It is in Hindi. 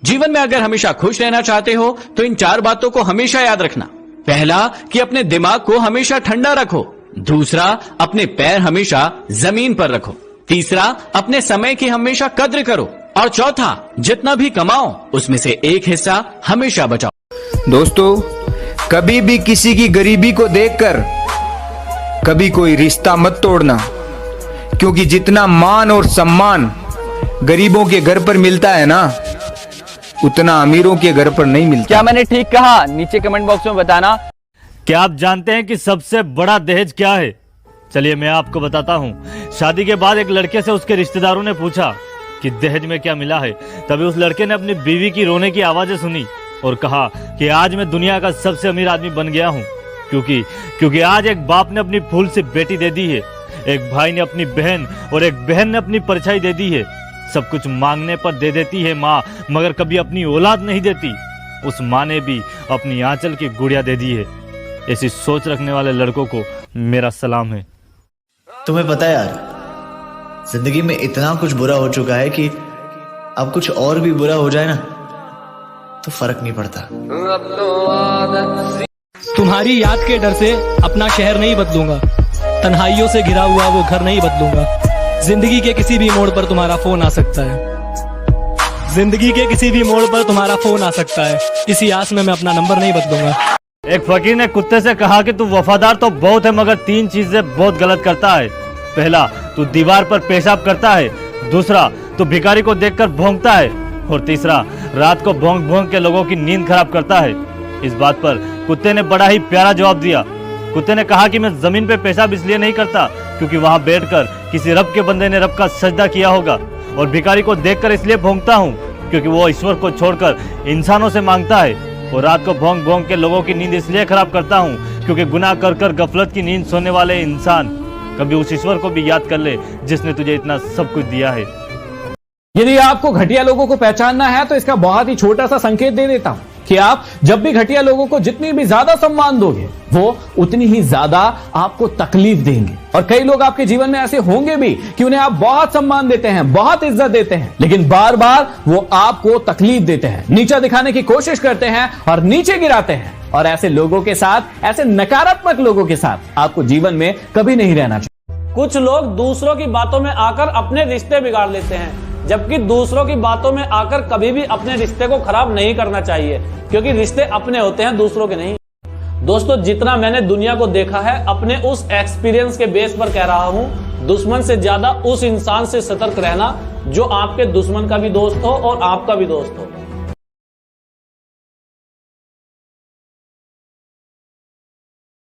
जीवन में अगर हमेशा खुश रहना चाहते हो तो इन 4 बातों को हमेशा याद रखना। पहला, कि अपने दिमाग को हमेशा ठंडा रखो। दूसरा, अपने पैर हमेशा जमीन पर रखो। तीसरा, अपने समय की हमेशा कद्र करो। और चौथा, जितना भी कमाओ उसमें से एक हिस्सा हमेशा बचाओ। दोस्तों, कभी भी किसी की गरीबी को देखकर कभी कोई रिश्ता मत तोड़ना, क्योंकि जितना मान और सम्मान गरीबों के घर पर मिलता है ना, उतना अमीरों के घर पर नहीं मिलता। क्या मैंने ठीक कहा? नीचे कमेंट बॉक्स में बताना। क्या आप जानते हैं कि सबसे बड़ा दहेज क्या है? चलिए मैं आपको बताता हूँ। शादी के बाद एक लड़के से उसके रिश्तेदारों ने पूछा कि दहेज में क्या मिला है। तभी उस लड़के ने अपनी बीवी की रोने की आवाजें सुनी और कहा कि आज मैं दुनिया का सबसे अमीर आदमी बन गया हूँ, क्योंकि आज एक बाप ने अपनी फूल से बेटी दे दी है, एक भाई ने अपनी बहन और एक बहन ने अपनी परछाई दे दी है। सब कुछ मांगने पर दे देती है माँ, मगर कभी अपनी औलाद नहीं देती। उस माँ ने भी अपनी आंचल की गुड़िया दे दी है। ऐसी सोच रखने वाले लड़कों को मेरा सलाम है। तुम्हें पता है यार, जिंदगी में इतना कुछ बुरा हो चुका है कि अब कुछ और भी बुरा हो जाए ना तो फर्क नहीं पड़ता। तुम्हारी याद के डर से अपना शहर नहीं बदलूंगा, तन्हाइयों से घिरा हुआ वो घर नहीं बदलूंगा। जिंदगी के किसी भी मोड़ पर तुम्हारा फोन आ सकता है। जिंदगी के किसी भी मोड़ पर तुम्हारा फोन आ सकता है। इसी आस में मैं अपना नंबर नहीं बदलूंगा। एक फकीर ने कुत्ते से कहा कि तू वफादार तो बहुत है, मगर 3 चीजें बहुत गलत करता है। पहला, तू दीवार पर पेशाब करता है। दूसरा, तू भिखारी को देखकर भौंकता है। और तीसरा, रात को भौंक भौंक के लोगों की नींद खराब करता है। इस बात पर कुत्ते ने बड़ा ही प्यारा जवाब दिया। कुत्ते ने कहा कि मैं जमीन पे पेशाब इसलिए नहीं करता क्योंकि वहां बैठकर किसी रब के बंदे ने रब का सजदा किया होगा, और भिखारी को देखकर इसलिए भौंकता हूँ क्योंकि वो ईश्वर को छोड़कर इंसानों से मांगता है। और रात को भौंक भौंक के लोगों की नींद इसलिए खराब करता हूँ क्योंकि गुनाह कर कर गफलत की नींद सोने वाले इंसान कभी उस ईश्वर को भी याद कर ले जिसने तुझे इतना सब कुछ दिया है। यदि आपको घटिया लोगों को पहचानना है तो इसका बहुत ही छोटा सा संकेत दे देता हूं कि आप जब भी घटिया लोगों को जितनी भी ज्यादा सम्मान दोगे, वो उतनी ही ज्यादा आपको तकलीफ देंगे। और कई लोग आपके जीवन में ऐसे होंगे भी कि उन्हें आप बहुत सम्मान देते हैं, बहुत इज्जत देते हैं, लेकिन बार बार वो आपको तकलीफ देते हैं, नीचा दिखाने की कोशिश करते हैं और नीचे गिराते हैं। और ऐसे लोगों के साथ, ऐसे नकारात्मक लोगों के साथ आपको जीवन में कभी नहीं रहना चाहिए। कुछ लोग दूसरों की बातों में आकर अपने रिश्ते बिगाड़ लेते हैं, जबकि दूसरों की बातों में आकर कभी भी अपने रिश्ते को खराब नहीं करना चाहिए, क्योंकि रिश्ते अपने होते हैं, दूसरों के नहीं। दोस्तों, जितना मैंने दुनिया को देखा है, अपने उस एक्सपीरियंस के बेस पर कह रहा हूं, दुश्मन से ज्यादा उस इंसान से सतर्क रहना जो आपके दुश्मन का भी दोस्त हो और आपका भी दोस्त हो।